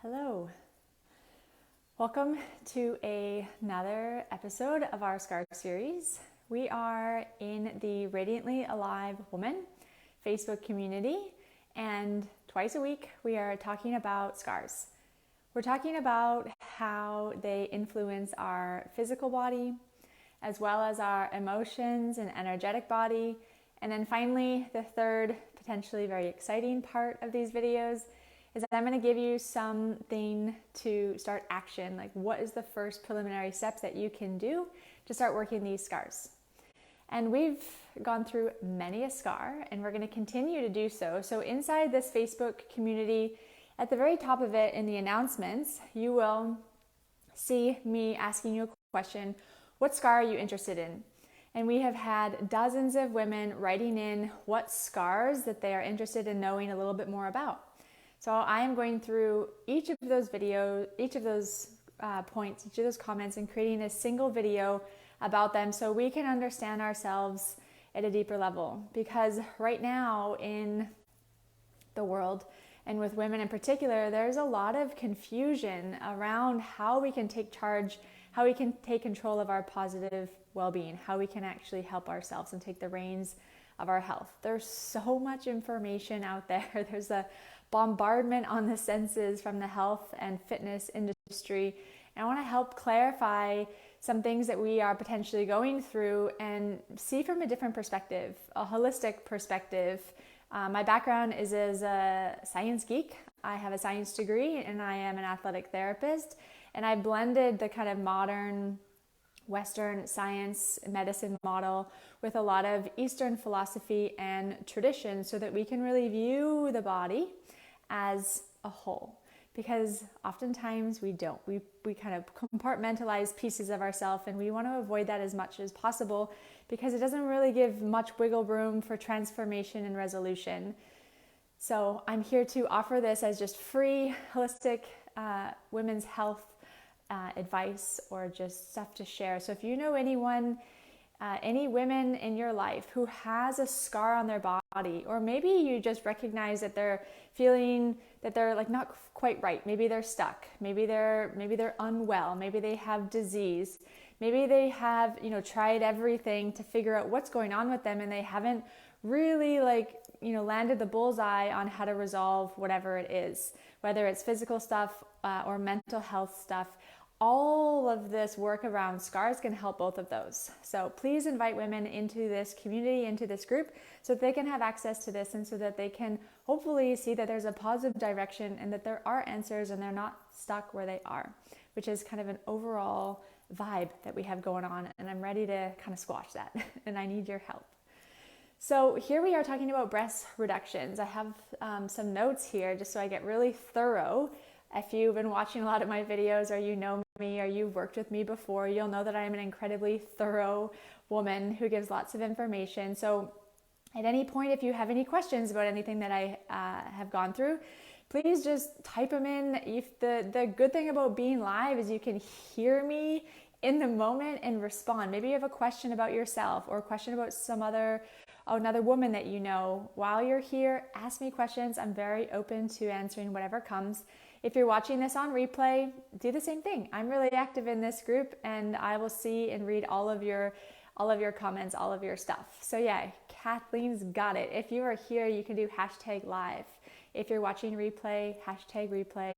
Hello. Welcome to another episode of our SCAR series. We are in the Radiantly Alive Woman Facebook community, and twice a week we are talking about scars. We're talking about how they influence our physical body, as well as our emotions and energetic body. And then finally, the third, potentially very exciting part of these videos is that I'm going to give you something to start action. Like, what is the first preliminary steps that you can do to start working these scars? And we've gone through many a scar, and we're going to continue to do so. So inside this Facebook community, at the very top of it in the announcements, you will see me asking you a question: what scar are you interested in? And we have had dozens of women writing in what scars that they are interested in knowing a little bit more about. So I am going through each of those videos, each of those points, each of those comments, and creating a single video about them so we can understand ourselves at a deeper level. Because right now in the world, and with women in particular, there's a lot of confusion around how we can take charge, how we can take control of our positive well-being, how we can actually help ourselves and take the reins of our health. There's so much information out there. There's a bombardment on the senses from the health and fitness industry. And I want to help clarify some things that we are potentially going through and see from a different perspective, a holistic perspective. My background is as a science geek. I have a science degree and I am an athletic therapist. And I blended the kind of modern Western science medicine model with a lot of Eastern philosophy and tradition so that we can really view the body as a whole. Because oftentimes we don't. We kind of compartmentalize pieces of ourselves, and we want to avoid that as much as possible because it doesn't really give much wiggle room for transformation and resolution. So I'm here to offer this as just free, holistic women's health advice or just stuff to share. So if you know anyone, any women in your life who has a scar on their body, or maybe you just recognize that they're feeling that they're like not quite right. Maybe they're stuck. Maybe they're unwell. Maybe they have disease. Maybe they have, tried everything to figure out what's going on with them, and they haven't really landed the bullseye on how to resolve whatever it is, whether it's physical stuff or mental health stuff. All of this work around scars can help both of those. So please invite women into this community, into this group, so that they can have access to this and so that they can hopefully see that there's a positive direction and that there are answers and they're not stuck where they are, which is kind of an overall vibe that we have going on. And I'm ready to kind of squash that and I need your help. So here we are talking about breast reductions. I have some notes here just so I get really thorough. If you've been watching a lot of my videos, or you know me, or you've worked with me before, you'll know that I am an incredibly thorough woman who gives lots of information. So at any point, if you have any questions about anything that I have gone through, please just type them in. If the good thing about being live is you can hear me in the moment and respond. Maybe you have a question about yourself or a question about another woman that you know. While you're here, ask me questions. I'm very open to answering whatever comes. If you're watching this on replay, do the same thing. I'm really active in this group and I will see and read all of your comments, all of your stuff. So yeah, Kathleen's got it. If you are here, you can do #live. If you're watching replay, #replay.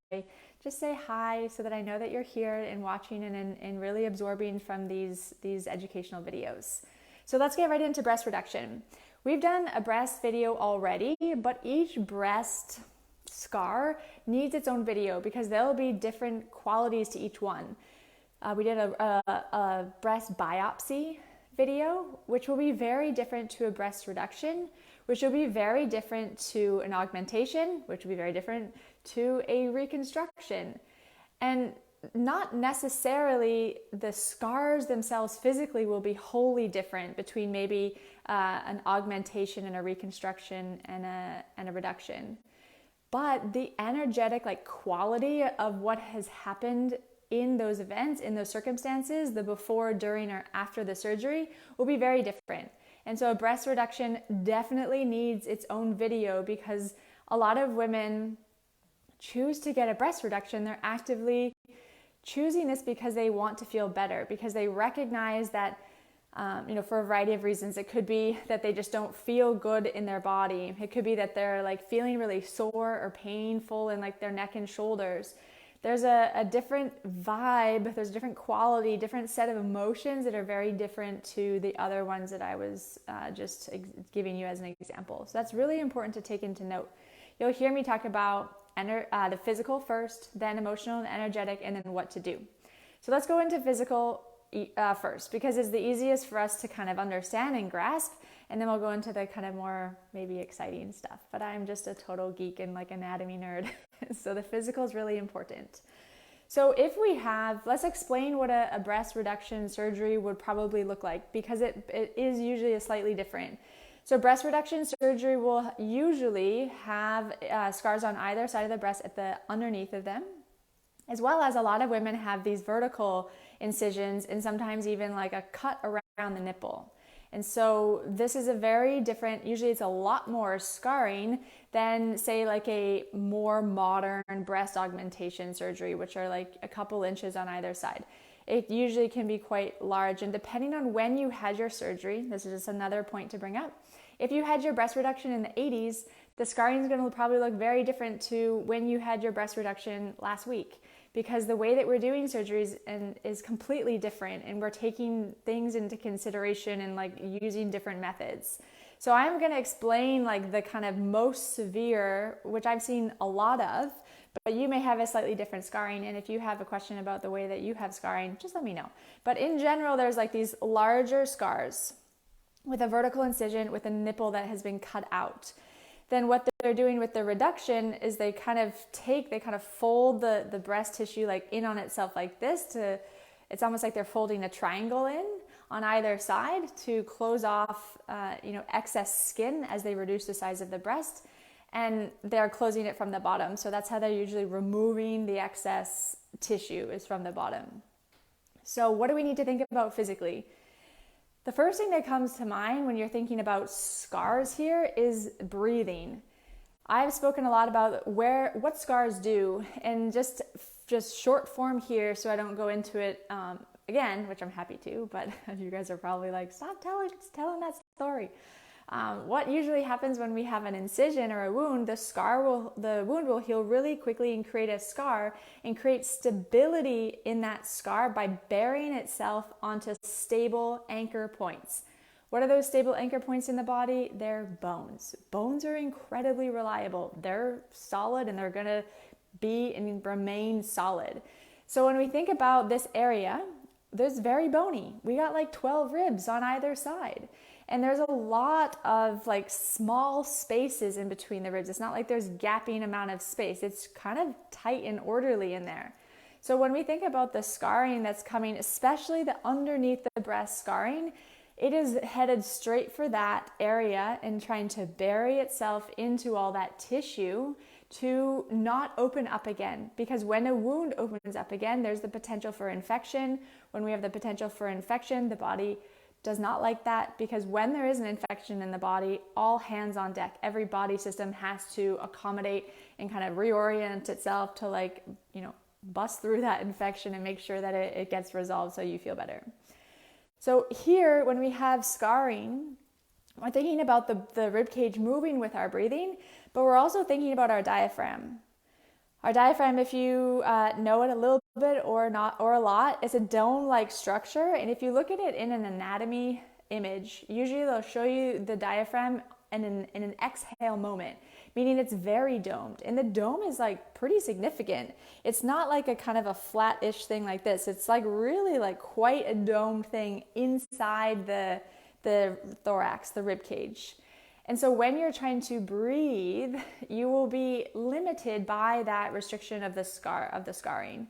Just say hi so that I know that you're here and watching and really absorbing from these educational videos. So let's get right into breast reduction. We've done a breast video already, but each breast scar needs its own video because there'll be different qualities to each one. We did a breast biopsy video, which will be very different to a breast reduction, which will be very different to an augmentation, which will be very different to a reconstruction. And not necessarily the scars themselves physically will be wholly different between maybe an augmentation and a reconstruction and a reduction. But the energetic quality of what has happened in those events, in those circumstances, the before, during, or after the surgery will be very different. And so a breast reduction definitely needs its own video because a lot of women choose to get a breast reduction, they're actively choosing this because they want to feel better, because they recognize that, for a variety of reasons. It could be that they just don't feel good in their body. It could be that they're like feeling really sore or painful in like their neck and shoulders. There's a different vibe, there's a different quality, different set of emotions that are very different to the other ones that I was just giving you as an example. So that's really important to take into note. You'll hear me talk about the physical first, then emotional and energetic, and then what to do. So let's go into physical first, because it's the easiest for us to kind of understand and grasp, and then we'll go into the kind of more maybe exciting stuff. But I'm just a total geek and like anatomy nerd. So the physical is really important. So if we have, let's explain what a breast reduction surgery would probably look like, because it is usually a slightly different. So breast reduction surgery will usually have scars on either side of the breast at the underneath of them, as well as a lot of women have these vertical incisions and sometimes even like a cut around the nipple. And so this is a very different, usually it's a lot more scarring than say like a more modern breast augmentation surgery, which are like a couple inches on either side. It usually can be quite large, and depending on when you had your surgery, this is just another point to bring up. If you had your breast reduction in the 80s, the scarring is going to probably look very different to when you had your breast reduction last week, because the way that we're doing surgeries is completely different, and we're taking things into consideration and like using different methods. So I'm going to explain like the kind of most severe, which I've seen a lot of, but you may have a slightly different scarring. And if you have a question about the way that you have scarring, just let me know. But in general, there's like these larger scars with a vertical incision with a nipple that has been cut out. Then what they're doing with the reduction is they kind of fold the breast tissue like in on itself like this it's almost like they're folding a triangle in on either side to close off, excess skin as they reduce the size of the breast, and they're closing it from the bottom. So that's how they're usually removing the excess tissue, is from the bottom. So what do we need to think about physically? The first thing that comes to mind when you're thinking about scars here is breathing. I've spoken a lot about what scars do, and just short form here so I don't go into it again, which I'm happy to, but you guys are probably like, stop telling that story. What usually happens when we have an incision or a wound, the wound will heal really quickly and create a scar and create stability in that scar by burying itself onto stable anchor points. What are those stable anchor points in the body? They're bones. Bones are incredibly reliable. They're solid, and they're going to be and remain solid. So when we think about this area, there's very bony. We got like 12 ribs on either side. And there's a lot of like small spaces in between the ribs. It's not like there's gapping amount of space. It's kind of tight and orderly in there. So when we think about the scarring that's coming, especially the underneath the breast scarring, it is headed straight for that area and trying to bury itself into all that tissue to not open up again. Because when a wound opens up again, there's the potential for infection. When we have the potential for infection, the body does not like that, because when there is an infection in the body, all hands on deck. Every body system has to accommodate and kind of reorient itself to bust through that infection and make sure that it gets resolved so you feel better. So here, when we have scarring, we're thinking about the rib cage moving with our breathing, but we're also thinking about our diaphragm. Our diaphragm, if you know it a little bit or not, or a lot, it's a dome-like structure. And if you look at it in an anatomy image, usually they'll show you the diaphragm in an exhale moment, meaning it's very domed. And the dome is like pretty significant. It's not like a kind of a flat-ish thing like this. It's like really like quite a domed thing inside the thorax, the rib cage. And so when you're trying to breathe, you will be limited by that restriction of the scarring.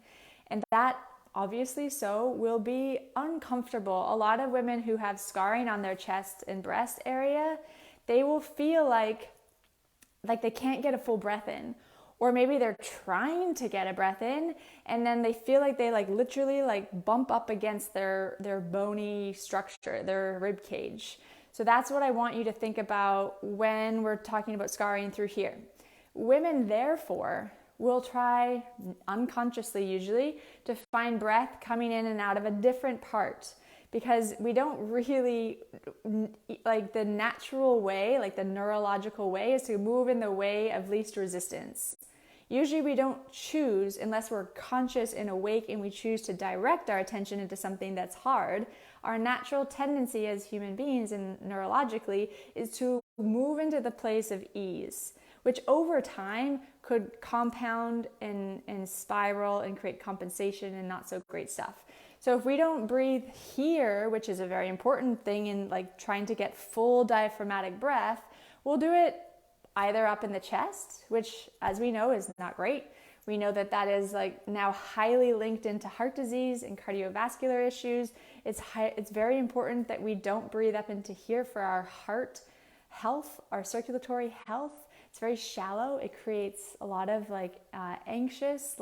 And that obviously so will be uncomfortable. A lot of women who have scarring on their chest and breast area, they will feel like they can't get a full breath in. Or maybe they're trying to get a breath in, and then they feel like they literally bump up against their bony structure, their rib cage. So that's what I want you to think about when we're talking about scarring through here. Women, therefore, we'll try, unconsciously usually, to find breath coming in and out of a different part, because we don't really, like the natural way, like the neurological way, is to move in the way of least resistance. Usually we don't choose, unless we're conscious and awake and we choose to direct our attention into something that's hard. Our natural tendency as human beings and neurologically is to move into the place of ease, which over time could compound and spiral and create compensation and not so great stuff. So if we don't breathe here, which is a very important thing in like trying to get full diaphragmatic breath, we'll do it either up in the chest, which as we know is not great. We know that that is like now highly linked into heart disease and cardiovascular issues. It's very important that we don't breathe up into here for our heart health, our circulatory health. It's very shallow. It creates a lot of anxious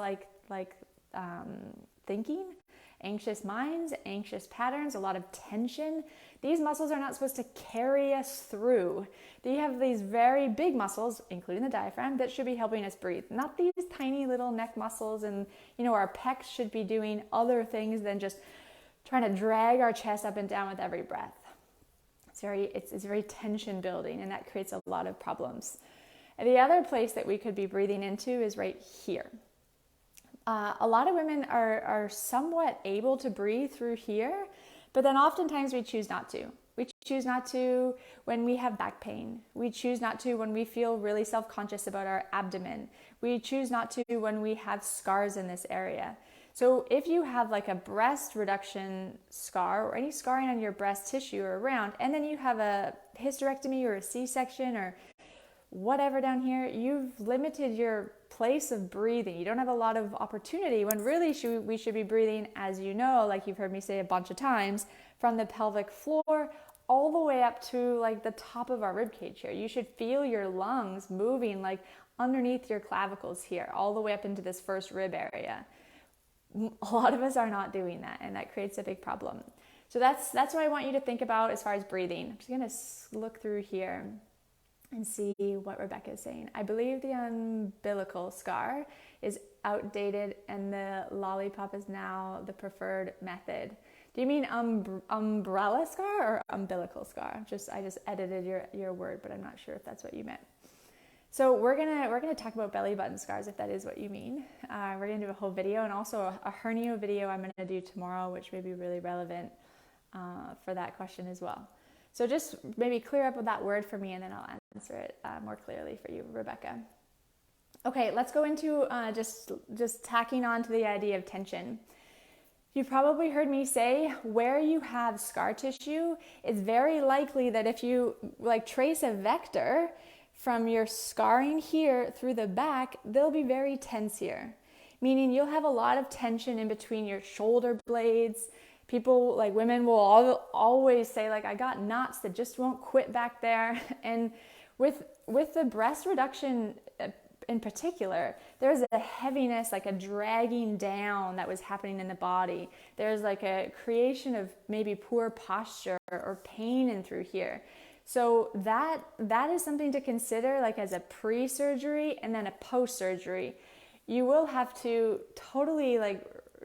thinking, anxious minds, anxious patterns, a lot of tension. These muscles are not supposed to carry us through. They have these very big muscles, including the diaphragm, that should be helping us breathe. Not these tiny little neck muscles, and our pecs should be doing other things than just trying to drag our chest up and down with every breath. It's very tension building, and that creates a lot of problems. And the other place that we could be breathing into is right here. A lot of women are somewhat able to breathe through here, but then oftentimes we choose not to. We choose not to when we have back pain. We choose not to when we feel really self-conscious about our abdomen. We choose not to when we have scars in this area. So if you have like a breast reduction scar or any scarring on your breast tissue or around, and then you have a hysterectomy or a C-section or whatever down here, you've limited your place of breathing. You don't have a lot of opportunity when really we should be breathing, as you know, like you've heard me say a bunch of times, from the pelvic floor all the way up to like the top of our rib cage here. You should feel your lungs moving like underneath your clavicles here, all the way up into this first rib area. A lot of us are not doing that, and that creates a big problem. So that's what I want you to think about as far as breathing. I'm just going to look through here and see what Rebecca is saying. I believe the umbilical scar is outdated and the lollipop is now the preferred method. Do you mean umbrella scar or umbilical scar? I just edited your word, but I'm not sure if that's what you meant. So we're gonna talk about belly button scars if that is what you mean. We're gonna do a whole video, and also a hernia video I'm gonna do tomorrow, which may be really relevant for that question as well. So just maybe clear up with that word for me, and then I'll answer it more clearly for you, Rebecca. Okay, let's go into just tacking on to the idea of tension. You've probably heard me say where you have scar tissue, it's very likely that if you trace a vector from your scarring here through the back, they'll be very tense here, meaning you'll have a lot of tension in between your shoulder blades. People, like women, will always say, I got knots that just won't quit back there. And with the breast reduction in particular, there's a heaviness, like a dragging down that was happening in the body. There's like a creation of maybe poor posture or pain in through here. So that is something to consider, like as a pre-surgery and then a post-surgery. You will have to totally,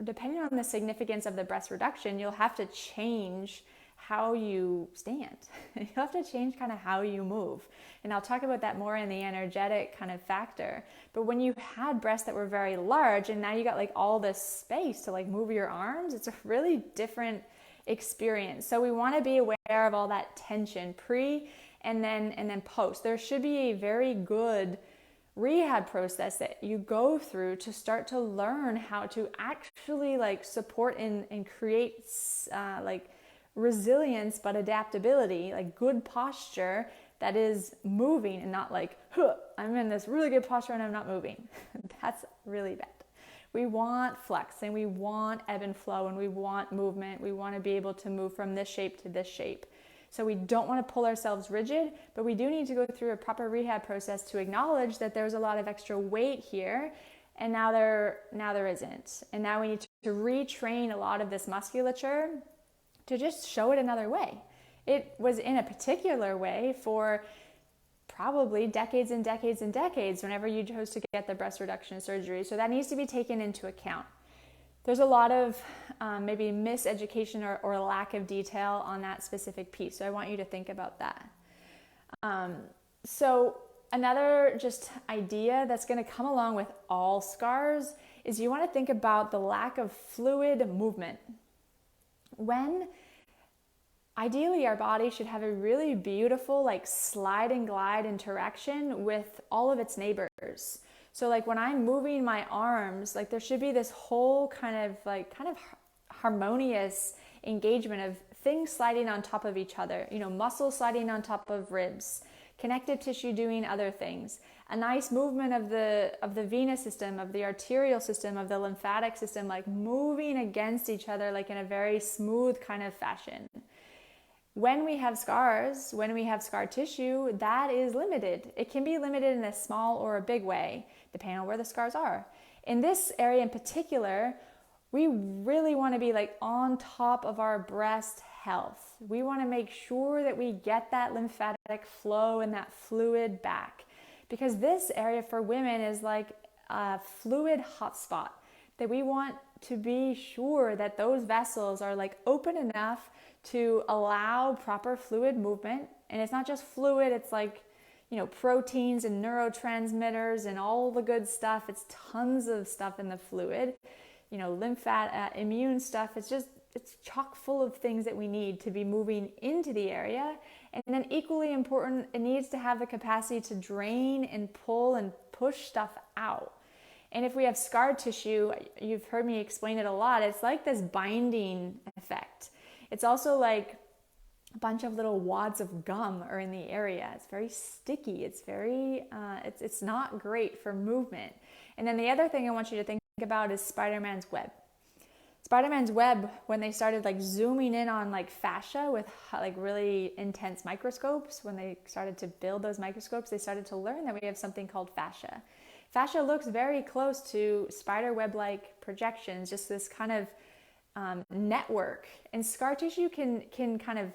depending on the significance of the breast reduction, you'll have to change how you stand. You'll have to change kind of how you move. And I'll talk about that more in the energetic kind of factor. But when you had breasts that were very large and now you got all this space to move your arms, it's a really different experience. So we want to be aware of all that tension pre and then post. There should be a very good rehab process that you go through to start to learn how to actually support and create resilience, but adaptability, good posture that is moving and not I'm in this really good posture and I'm not moving. That's really bad. We want flex and we want ebb and flow and we want movement. We want to be able to move from this shape to this shape. So we don't want to pull ourselves rigid, but we do need to go through a proper rehab process to acknowledge that there's a lot of extra weight here, and now there isn't. And now we need to retrain a lot of this musculature to just show it another way. It was in a particular way for probably decades and decades and decades whenever you chose to get the breast reduction surgery. So that needs to be taken into account. There's a lot of maybe miseducation or lack of detail on that specific piece. So I want you to think about that. So another just idea that's going to come along with all scars is you want to think about the lack of fluid movement. When ideally our body should have a really beautiful like slide and glide interaction with all of its neighbors. So like when I'm moving my arms, like there should be this whole kind of harmonious engagement of things sliding on top of each other, muscles sliding on top of ribs, connective tissue doing other things, a nice movement of the venous system, of the arterial system, of the lymphatic system, like moving against each other like in a very smooth kind of fashion. When we have scars, when we have scar tissue, that is limited. It can be limited in a small or a big way, depending on where the scars are. In this area in particular, we really want to be like on top of our breast health. We want to make sure that we get that lymphatic flow and that fluid back, because this area for women is like a fluid hotspot that we want to be sure that those vessels are like open enough to allow proper fluid movement. And it's not just fluid, it's like, proteins and neurotransmitters and all the good stuff. It's tons of stuff in the fluid, lymphatic, immune stuff. It's chock full of things that we need to be moving into the area. And then equally important, it needs to have the capacity to drain and pull and push stuff out. And if we have scar tissue, you've heard me explain it a lot, it's like this binding effect. It's also like a bunch of little wads of gum are in the area. It's very sticky. It's very, it's not great for movement. And then the other thing I want you to think about is Spider-Man's web. Spider-Man's web, when they started like zooming in on like fascia with like really intense microscopes, when they started to build those microscopes, they started to learn that we have something called fascia. Fascia looks very close to spider web-like projections, just this kind of network, and scar tissue can kind of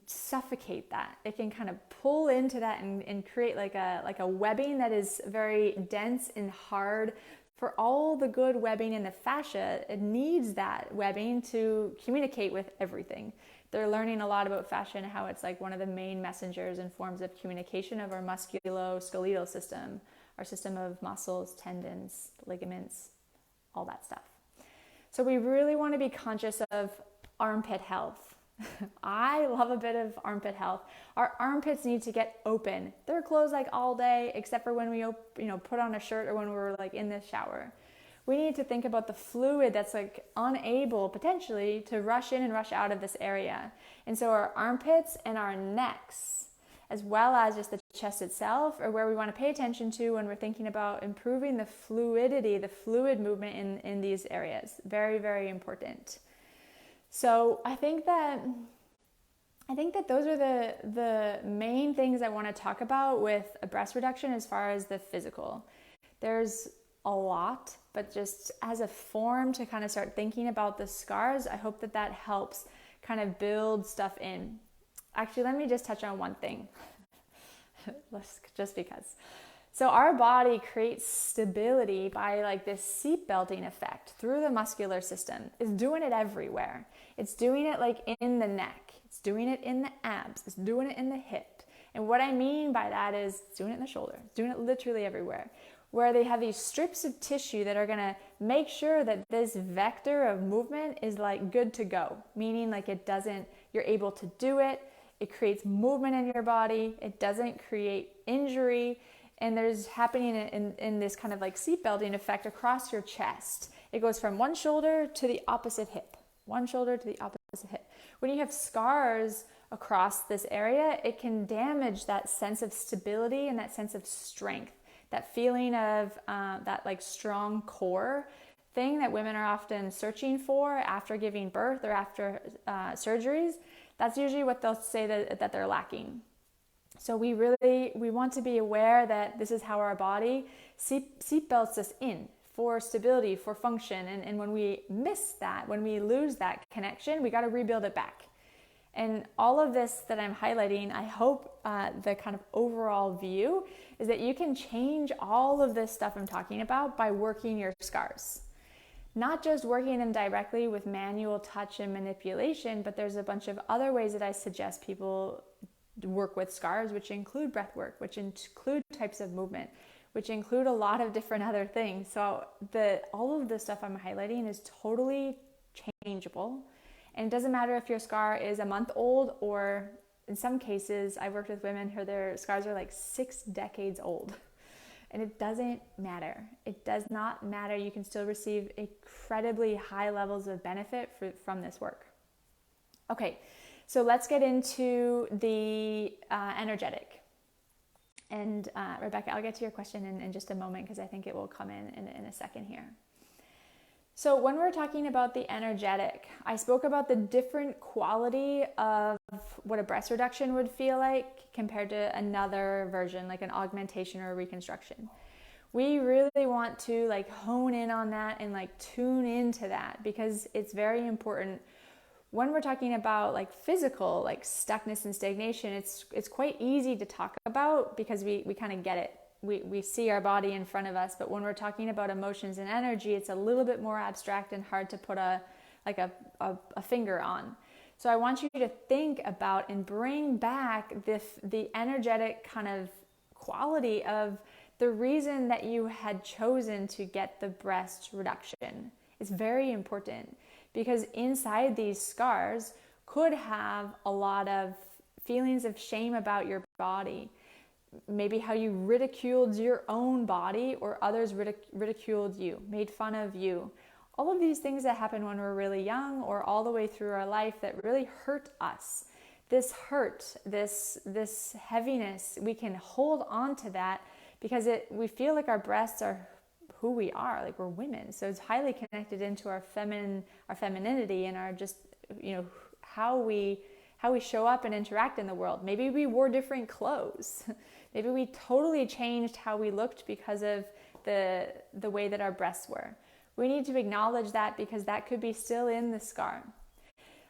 suffocate that. It can kind of pull into that and create like a webbing that is very dense and hard. For all the good webbing in the fascia, it needs that webbing to communicate with everything. They're learning a lot about fascia and how it's like one of the main messengers and forms of communication of our musculoskeletal system, our system of muscles, tendons, ligaments, all that stuff. So we really want to be conscious of armpit health. I love a bit of armpit health. Our armpits need to get open. They're closed like all day, except for when we put on a shirt or when we're like in the shower. We need to think about the fluid that's like unable potentially to rush in and rush out of this area. And so our armpits and our necks, as well as just the chest itself, are where we want to pay attention to when we're thinking about improving the fluidity, the fluid movement in these areas. Very, very important. So I think that those are the main things I want to talk about with a breast reduction as far as the physical. There's a lot, but just as a form to kind of start thinking about the scars, I hope that helps kind of build stuff in. Actually, let me just touch on one thing, just because. So our body creates stability by like this seatbelting effect through the muscular system. It's doing it everywhere. It's doing it like in the neck. It's doing it in the abs. It's doing it in the hip. And what I mean by that is it's doing it in the shoulder. It's doing it literally everywhere, where they have these strips of tissue that are going to make sure that this vector of movement is like good to go, meaning like you're able to do it. It creates movement in your body. It doesn't create injury. And there's happening in this kind of like seatbelting effect across your chest. It goes from one shoulder to the opposite hip, one shoulder to the opposite hip. When you have scars across this area, it can damage that sense of stability and that sense of strength, that feeling of that like strong core thing that women are often searching for after giving birth or after surgeries. That's usually what they'll say that they're lacking. So we want to be aware that this is how our body seatbelts us in for stability, for function. And when we miss that, when we lose that connection, we got to rebuild it back. And all of this that I'm highlighting, I hope the kind of overall view is that you can change all of this stuff I'm talking about by working your scars. Not just working them directly with manual touch and manipulation, but there's a bunch of other ways that I suggest people work with scars, which include breath work, which include types of movement, which include a lot of different other things. So all of the stuff I'm highlighting is totally changeable. And it doesn't matter if your scar is a month old, or in some cases, I've worked with women who their scars are like 6 decades old. And it doesn't matter. It does not matter. You can still receive incredibly high levels of benefit from this work. Okay, so let's get into the energetic. And Rebecca, I'll get to your question in just a moment because I think it will come in a second here. So when we're talking about the energetic, I spoke about the different quality of what a breast reduction would feel like compared to another version, like an augmentation or a reconstruction. We really want to like hone in on that and like tune into that, because it's very important. When we're talking about like physical, like stuckness and stagnation, it's quite easy to talk about because we kind of get it. We see our body in front of us, but when we're talking about emotions and energy, it's a little bit more abstract and hard to put a finger on. So I want you to think about and bring back the energetic kind of quality of the reason that you had chosen to get the breast reduction. It's very important because inside these scars could have a lot of feelings of shame about your body. Maybe how you ridiculed your own body, or others ridiculed you, made fun of you. All of these things that happen when we're really young or all the way through our life that really hurt us. This hurt, this heaviness, we can hold on to that because we feel like our breasts are who we are, like we're women. So it's highly connected into our femininity and our just, how we show up and interact in the world. Maybe we wore different clothes. Maybe we totally changed how we looked because of the way that our breasts were. We need to acknowledge that because that could be still in the scar.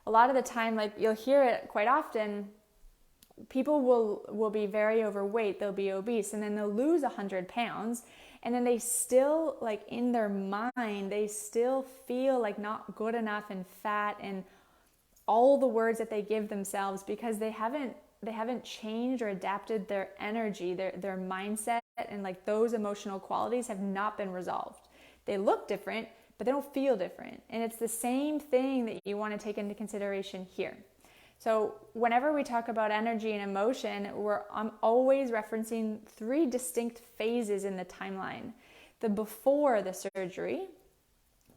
A lot of the time, like you'll hear it quite often, people will be very overweight, they'll be obese, and then they'll lose 100 pounds, and then they still, like in their mind, they still feel like not good enough and fat and all the words that they give themselves because they haven't changed or adapted their energy, their mindset, and like those emotional qualities have not been resolved. They look different, but they don't feel different. And it's the same thing that you want to take into consideration here. So whenever we talk about energy and emotion, I'm always referencing 3 distinct phases in the timeline. The before the surgery,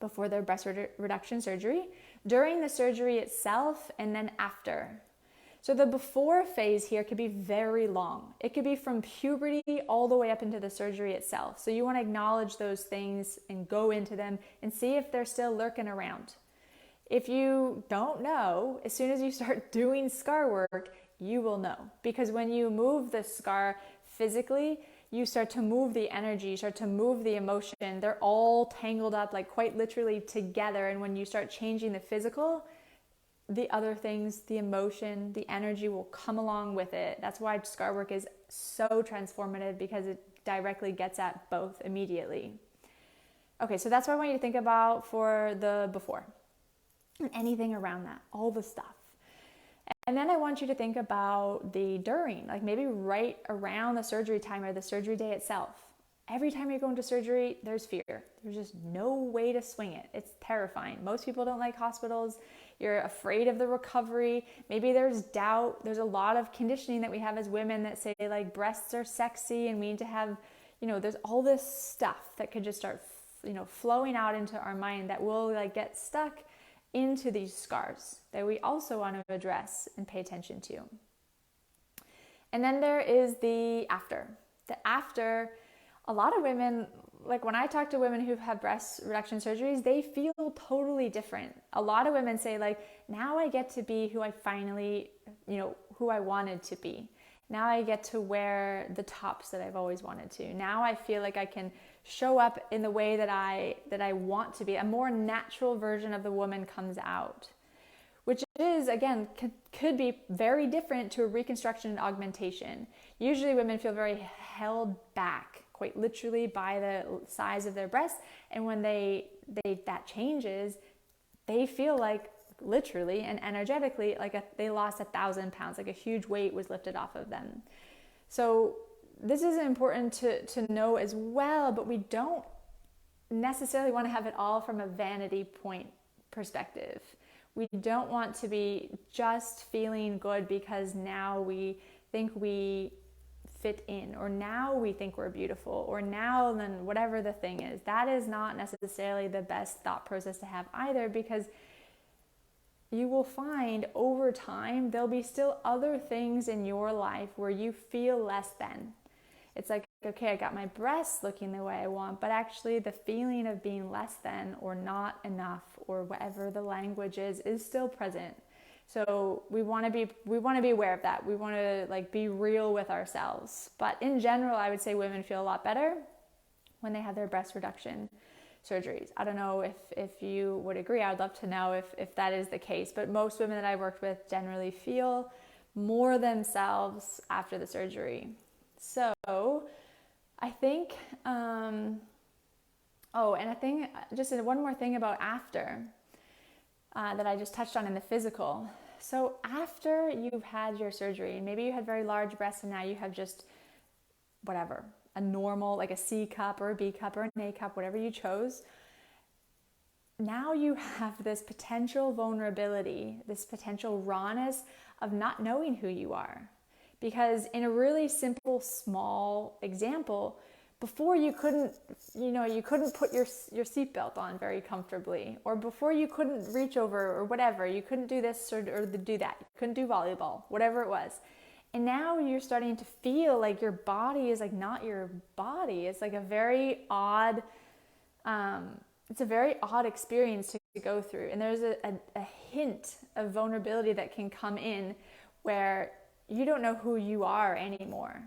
before the breast reduction surgery, during the surgery itself, and then after. So the before phase here could be very long. It could be from puberty all the way up into the surgery itself. So you want to acknowledge those things and go into them and see if they're still lurking around. If you don't know, as soon as you start doing scar work, you will know. Because when you move the scar physically, you start to move the energy, you start to move the emotion. They're all tangled up, like quite literally together. And when you start changing the physical, the other things, the emotion, the energy will come along with it. That's why scar work is so transformative, because it directly gets at both immediately. Okay, so that's what I want you to think about for the before. And anything around that, all the stuff. And then I want you to think about the during, like maybe right around the surgery time or the surgery day itself. Every time you go into surgery, there's fear. There's just no way to swing it. It's terrifying. Most people don't like hospitals. You're afraid of the recovery. Maybe there's doubt. There's a lot of conditioning that we have as women that say like breasts are sexy and we need to have, there's all this stuff that could just start, flowing out into our mind that will like get stuck into these scars that we also want to address and pay attention to. And then there is the after. The after, a lot of women, like when I talk to women who've had breast reduction surgeries, they feel totally different. A lot of women say like, now I get to be who I finally, who I wanted to be. Now I get to wear the tops that I've always wanted to. Now I feel like I can show up in the way that I want to be. A more natural version of the woman comes out. which is, again, could be very different to a reconstruction and augmentation. Usually women feel very held back, quite literally, by the size of their breasts. And when that changes, they feel like literally and energetically like they lost 1,000 pounds, like a huge weight was lifted off of them. So this is important to know as well, but we don't necessarily want to have it all from a vanity point perspective. We don't want to be just feeling good because now we think we fit in, or now we think we're beautiful, or now then whatever the thing is. That is not necessarily the best thought process to have either, because you will find over time there'll be still other things in your life where you feel less than. It's like, okay, I got my breasts looking the way I want, but actually the feeling of being less than or not enough or whatever the language is still present. So we want to be aware of that. We want to like be real with ourselves. But in general, I would say women feel a lot better when they have their breast reduction surgeries. I don't know if you would agree. I would love to know if that is the case. But most women that I worked with generally feel more themselves after the surgery. So I think, and I think just one more thing about after that I just touched on in the physical. So after you've had your surgery, maybe you had very large breasts and now you have just whatever, a normal, like a C cup or a B cup or an A cup, whatever you chose. Now you have this potential vulnerability, this potential rawness of not knowing who you are. Because in a really simple, small example, before you couldn't put your seatbelt on very comfortably, or before you couldn't reach over or whatever, you couldn't do this or do that, you couldn't do volleyball, whatever it was. And now you're starting to feel like your body is like not your body. It's like a very odd, it's a very odd experience to go through. And there's a hint of vulnerability that can come in where you don't know who you are anymore.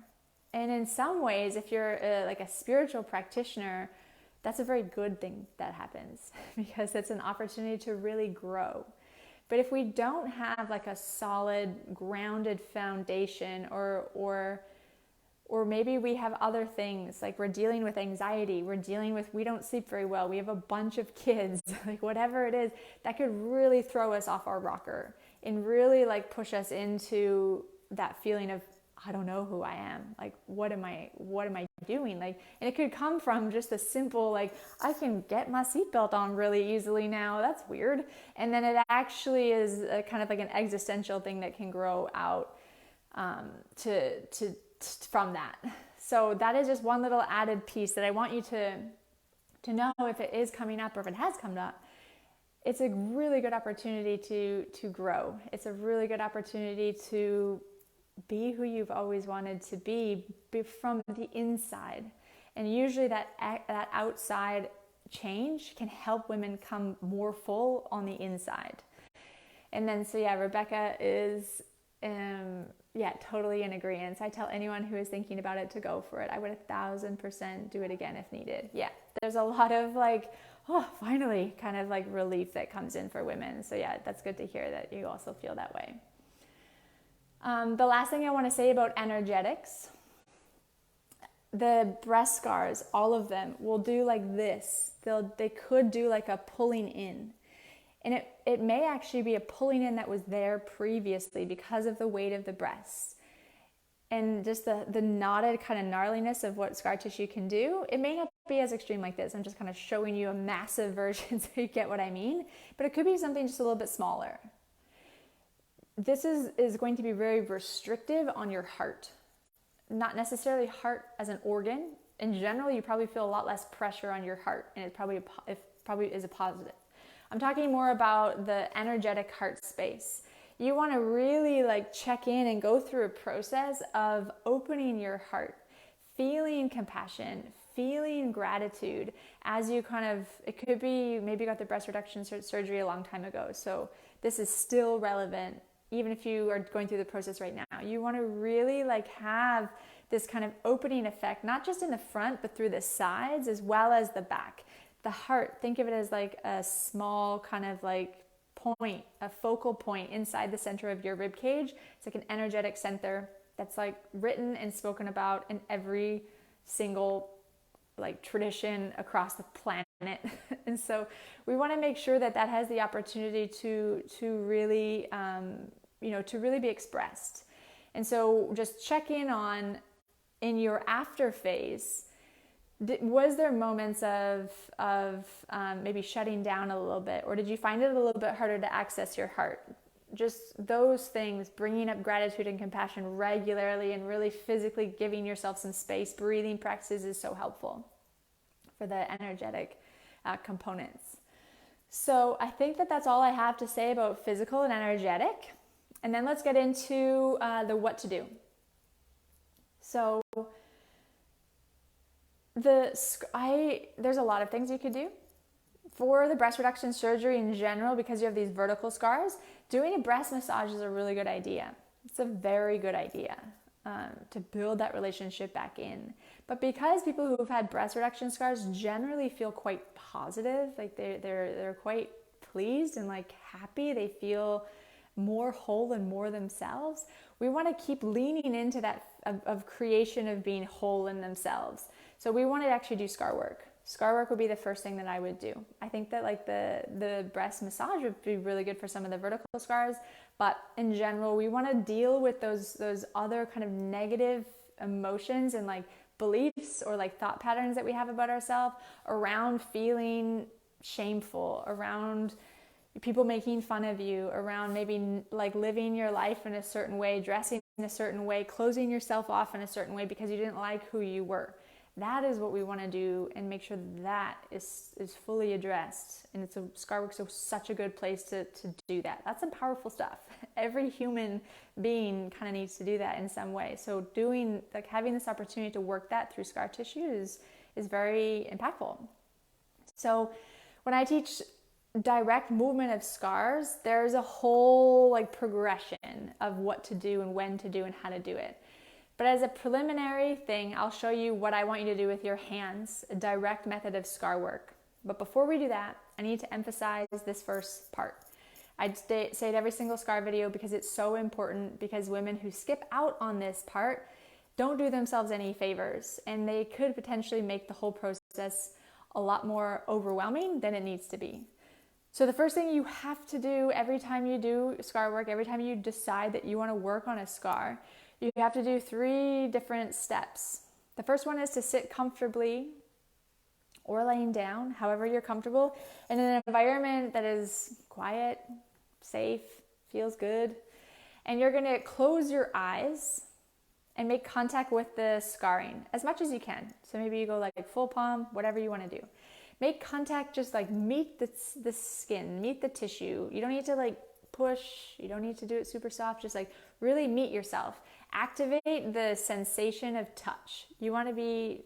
And in some ways, if you're like a spiritual practitioner, that's a very good thing that happens because it's an opportunity to really grow. But if we don't have like a solid, grounded foundation, or maybe we have other things, like we're dealing with anxiety, we don't sleep very well, we have a bunch of kids, like whatever it is, that could really throw us off our rocker and really like push us into that feeling of, I don't know who I am. Like, what am I doing? Like, and it could come from just a simple, like, I can get my seatbelt on really easily now. That's weird. And then it actually is a kind of like an existential thing that can grow out from that. So that is just one little added piece that I want you to know if it is coming up or if it has come up. It's a really good opportunity to grow. It's a really good opportunity to be who you've always wanted to be from the inside. And usually that outside change can help women come more full on the inside. And then, so yeah, Rebecca is, totally in agreement. So I tell anyone who is thinking about it to go for it. I would 1,000% do it again if needed. Yeah, there's a lot of like, oh, finally, kind of like relief that comes in for women. So yeah, that's good to hear that you also feel that way. The last thing I want to say about energetics, the breast scars, all of them will do like this. They could do like a pulling in. And it may actually be a pulling in that was there previously because of the weight of the breasts. And just the knotted kind of gnarliness of what scar tissue can do. It may not be as extreme like this. I'm just kind of showing you a massive version so you get what I mean. But it could be something just a little bit smaller. This is going to be very restrictive on your heart. Not necessarily heart as an organ. In general, you probably feel a lot less pressure on your heart, and it probably is a positive. I'm talking more about the energetic heart space. You want to really like check in and go through a process of opening your heart, feeling compassion, feeling gratitude as you it could be maybe you got the breast reduction surgery a long time ago. So this is still relevant. Even if you are going through the process right now, you want to really like have this kind of opening effect, not just in the front, but through the sides as well as the back. The heart, think of it as like a small kind of like point, a focal point inside the center of your rib cage. It's like an energetic center that's like written and spoken about in every single like tradition across the planet. And so we want to make sure that that has the opportunity to really to really be expressed. And so just check in on, in your after phase, was there moments of maybe shutting down a little bit, or did you find it a little bit harder to access your heart? Just those things, bringing up gratitude and compassion regularly and really physically giving yourself some space. Breathing practices is so helpful for the energetic components. So I think that that's all I have to say about physical and energetic. And then let's get into the what to do. So there's a lot of things you could do. For the breast reduction surgery in general, because you have these vertical scars, doing a breast massage is a really good idea. It's a very good idea to build that relationship back in. But because people who've had breast reduction scars generally feel quite positive, like they're quite pleased and like happy, they feel more whole and more themselves, we want to keep leaning into that of creation of being whole in themselves. So we want to actually do scar work. Scar work would be the first thing that I would do. I think that like the breast massage would be really good for some of the vertical scars, but in general, we want to deal with those other kind of negative emotions and like beliefs or like thought patterns that we have about ourselves around feeling shameful, around people making fun of you, around maybe like living your life in a certain way, dressing in a certain way, closing yourself off in a certain way because you didn't like who you were. That is what we want to do and make sure that is fully addressed. And it's scar work is such a good place to do that. That's some powerful stuff. Every human being kind of needs to do that in some way. So having this opportunity to work that through scar tissue is very impactful. So when I teach direct movement of scars, there's a whole like progression of what to do and when to do and how to do it. But as a preliminary thing, I'll show you what I want you to do with your hands, a direct method of scar work. But before we do that, I need to emphasize this first part. I say it every single scar video because it's so important, because women who skip out on this part don't do themselves any favors, and they could potentially make the whole process a lot more overwhelming than it needs to be. So the first thing you have to do every time you do scar work, every time you decide that you want to work on a scar, you have to do 3 different steps. The first one is to sit comfortably or laying down, however you're comfortable, in an environment that is quiet, safe, feels good. And you're going to close your eyes and make contact with the scarring as much as you can. So maybe you go like full palm, whatever you want to do. Make contact, just like meet the skin, meet the tissue. You don't need to like push, you don't need to do it super soft, just like really meet yourself. Activate the sensation of touch. You want to be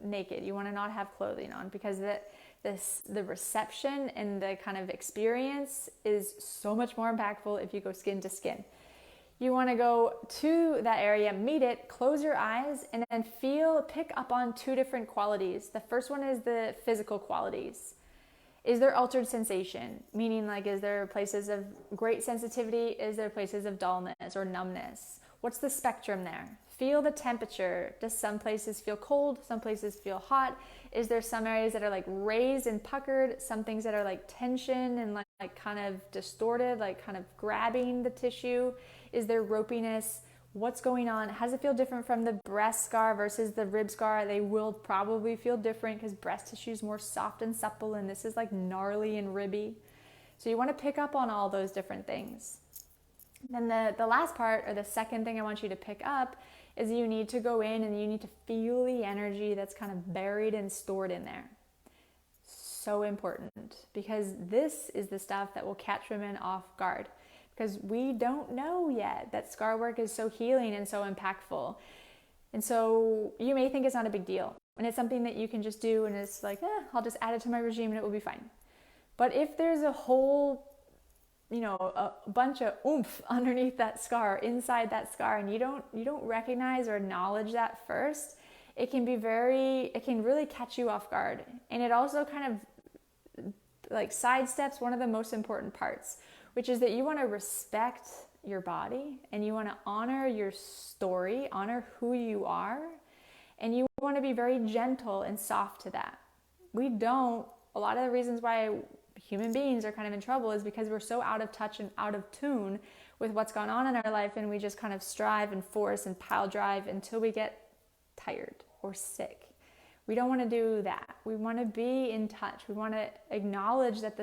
naked. You want to not have clothing on, because the reception and the kind of experience is so much more impactful if you go skin to skin. You want to go to that area, meet it, close your eyes, and then pick up on 2 different qualities. The first one is the physical qualities. Is there altered sensation? Meaning, like, is there places of great sensitivity? Is there places of dullness or numbness? What's the spectrum there? Feel the temperature. Does some places feel cold? Some places feel hot? Is there some areas that are like raised and puckered? Some things that are like tension and like kind of distorted, like kind of grabbing the tissue? Is there ropiness? What's going on? How does it feel different from the breast scar versus the rib scar? They will probably feel different because breast tissue is more soft and supple, and this is like gnarly and ribby. So you want to pick up on all those different things. Then the last part, or the second thing I want you to pick up, is you need to go in and you need to feel the energy that's kind of buried and stored in there. So important, because this is the stuff that will catch women off guard. Because we don't know yet that scar work is so healing and so impactful. And so you may think it's not a big deal, and it's something that you can just do, and it's like, I'll just add it to my regime and it will be fine. But if there's a whole, a bunch of oomph underneath that scar, inside that scar, and you don't recognize or acknowledge that first, it can really catch you off guard. And it also kind of like sidesteps one of the most important parts, which is that you want to respect your body and you want to honor your story, honor who you are, and you want to be very gentle and soft to that. We don't, a lot of the reasons why human beings are kind of in trouble is because we're so out of touch and out of tune with what's going on in our life, and we just kind of strive and force and pile drive until we get tired or sick. We don't want to do that. We want to be in touch. We want to acknowledge that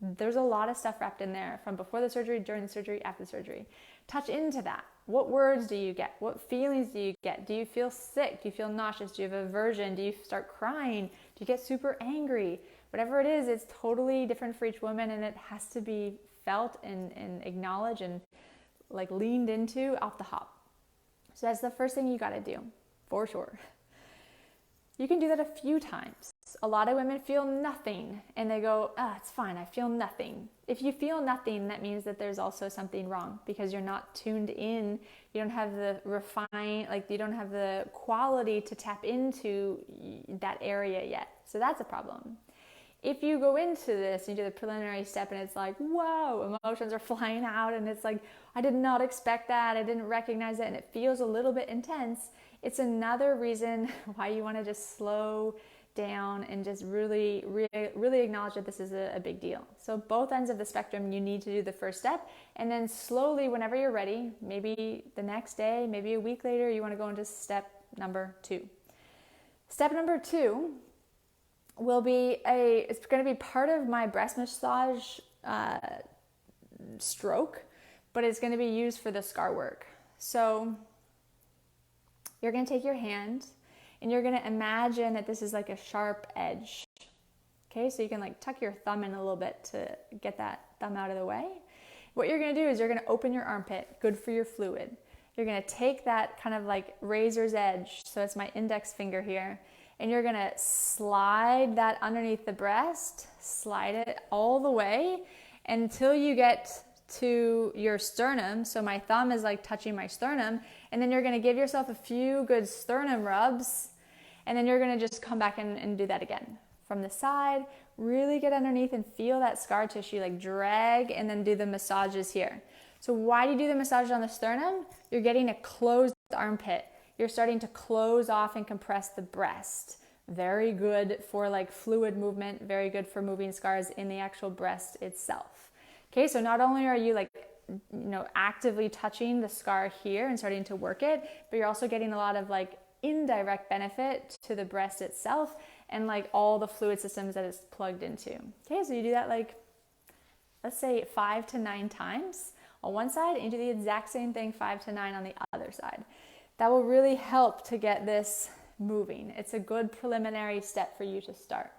there's a lot of stuff wrapped in there from before the surgery, during the surgery, after the surgery. Touch into that. What words do you get? What feelings do you get? Do you feel sick? Do you feel nauseous? Do you have aversion? Do you start crying? Do you get super angry? Whatever it is, it's totally different for each woman, and it has to be felt and acknowledged and like leaned into off the hop. So that's the first thing you got to do, for sure. You can do that a few times. A lot of women feel nothing and they go, it's fine, I feel nothing. If you feel nothing, that means that there's also something wrong because you're not tuned in. You don't have the you don't have the quality to tap into that area yet. So that's a problem. If you go into this and you do the preliminary step and it's like, whoa, emotions are flying out and it's like, I did not expect that, I didn't recognize it, and it feels a little bit intense, it's another reason why you want to just slow down and just really acknowledge that this is a big deal. So both ends of the spectrum, you need to do the first step, and then slowly, whenever you're ready, maybe the next day, maybe a week later, you want to go into step number 2. Step number 2 will be it's going to be part of my breast massage stroke, but it's going to be used for the scar work. So you're going to take your hand and you're going to imagine that this is like a sharp edge. Okay, so you can like tuck your thumb in a little bit to get that thumb out of the way. What you're going to do is you're going to open your armpit, good for your fluid. You're going to take that kind of like razor's edge, so it's my index finger here, and you're going to slide that underneath the breast, slide it all the way until you get to your sternum. So my thumb is like touching my sternum, and then you're going to give yourself a few good sternum rubs, and then you're going to just come back and do that again. From the side, really get underneath and feel that scar tissue, like drag, and then do the massages here. So why do you do the massage on the sternum? You're getting a closed armpit. You're starting to close off and compress the breast. Very good for like fluid movement, very good for moving scars in the actual breast itself. Okay, so not only are you like, actively touching the scar here and starting to work it, but you're also getting a lot of like indirect benefit to the breast itself and like all the fluid systems that it's plugged into. Okay, so you do that like, let's say 5 to 9 times on one side, and you do the exact same thing 5 to 9 on the other side. That will really help to get this moving. It's a good preliminary step for you to start.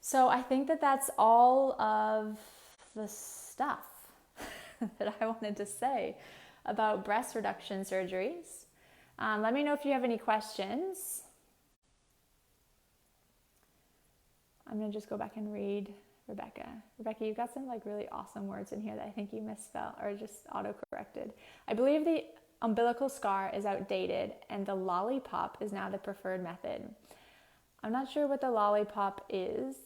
So I think that that's all of the stuff that I wanted to say about breast reduction surgeries. Let me know if you have any questions. I'm going to just go back and read Rebecca. Rebecca, you've got some like really awesome words in here that I think you misspelled or just auto-corrected. I believe the umbilical scar is outdated and the lollipop is now the preferred method. I'm not sure what the lollipop is,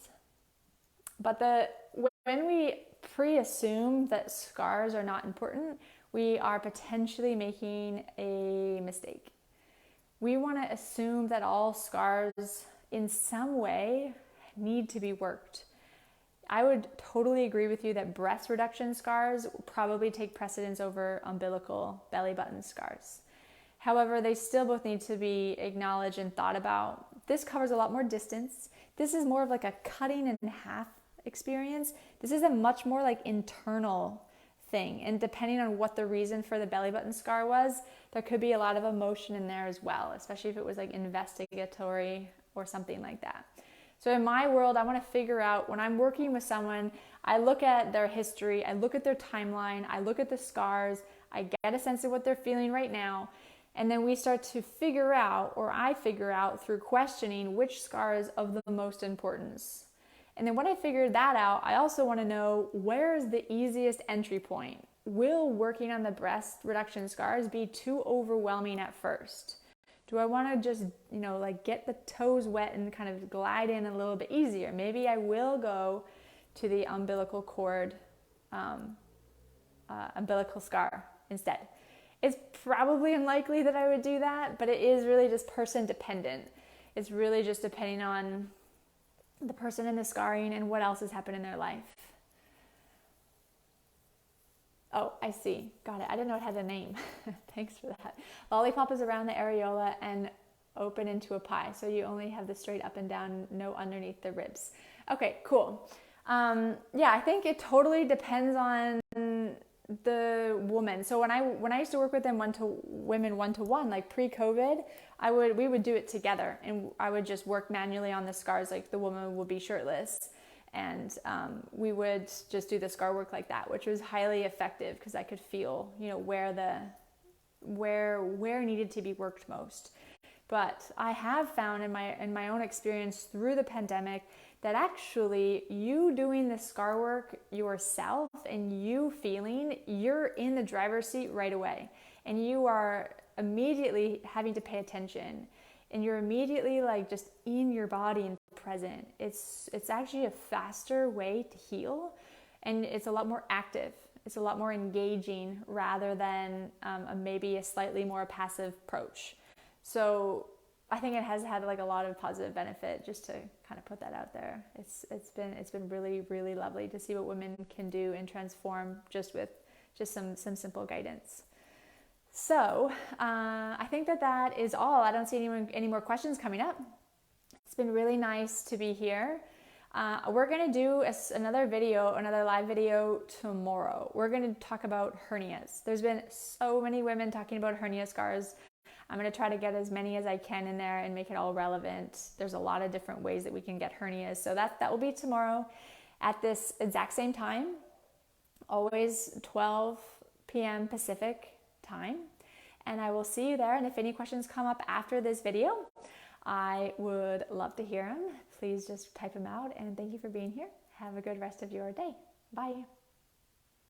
but when we pre-assume that scars are not important, we are potentially making a mistake. We want to assume that all scars in some way need to be worked. I would totally agree with you that breast reduction scars probably take precedence over umbilical belly button scars. However, they still both need to be acknowledged and thought about. This covers a lot more distance. This is more of like a cutting in half experience. This is a much more like internal thing. And depending on what the reason for the belly button scar was, there could be a lot of emotion in there as well, especially if it was like investigatory or something like that. So in my world, I want to figure out, when I'm working with someone, I look at their history, I look at their timeline, I look at the scars, I get a sense of what they're feeling right now, and then we start to figure out, or I figure out through questioning, which scar is of the most importance. And then when I figure that out, I also want to know, where is the easiest entry point? Will working on the breast reduction scars be too overwhelming at first? Do I want to just, like get the toes wet and kind of glide in a little bit easier? Maybe I will go to the umbilical cord, umbilical scar instead. It's probably unlikely that I would do that, but it is really just person dependent. It's really just depending on the person and the scarring and what else has happened in their life. Oh, I see. Got it. I didn't know it had a name. Thanks for that. Lollipop is around the areola and open into a pie. So you only have the straight up and down, no underneath the ribs. Okay, cool. Yeah, I think it totally depends on the woman. So when I used to work with them women one-to-one, like pre-COVID, we would do it together, and I would just work manually on the scars. Like the woman would be shirtless, and we would just do the scar work like that, which was highly effective because I could feel, where needed to be worked most. But I have found in my own experience through the pandemic that actually you doing the scar work yourself and you feeling, you're in the driver's seat right away, and you are immediately having to pay attention, and you're immediately like just in your body and present. It's actually a faster way to heal, and it's a lot more active. It's a lot more engaging rather than maybe a slightly more passive approach. So I think it has had like a lot of positive benefit, just to kind of put that out there. It's been really, really lovely to see what women can do and transform just with some simple guidance. So I think that is all. I don't see any more questions coming up. It's been really nice to be here. We're going to do another live video tomorrow. We're going to talk about hernias. There's been so many women talking about hernia scars. I'm going to try to get as many as I can in there and make it all relevant. There's a lot of different ways that we can get hernias. So that will be tomorrow at this exact same time, always 12 p.m. Pacific time. And I will see you there. And if any questions come up after this video, I would love to hear them. Please just type them out. And thank you for being here. Have a good rest of your day. Bye.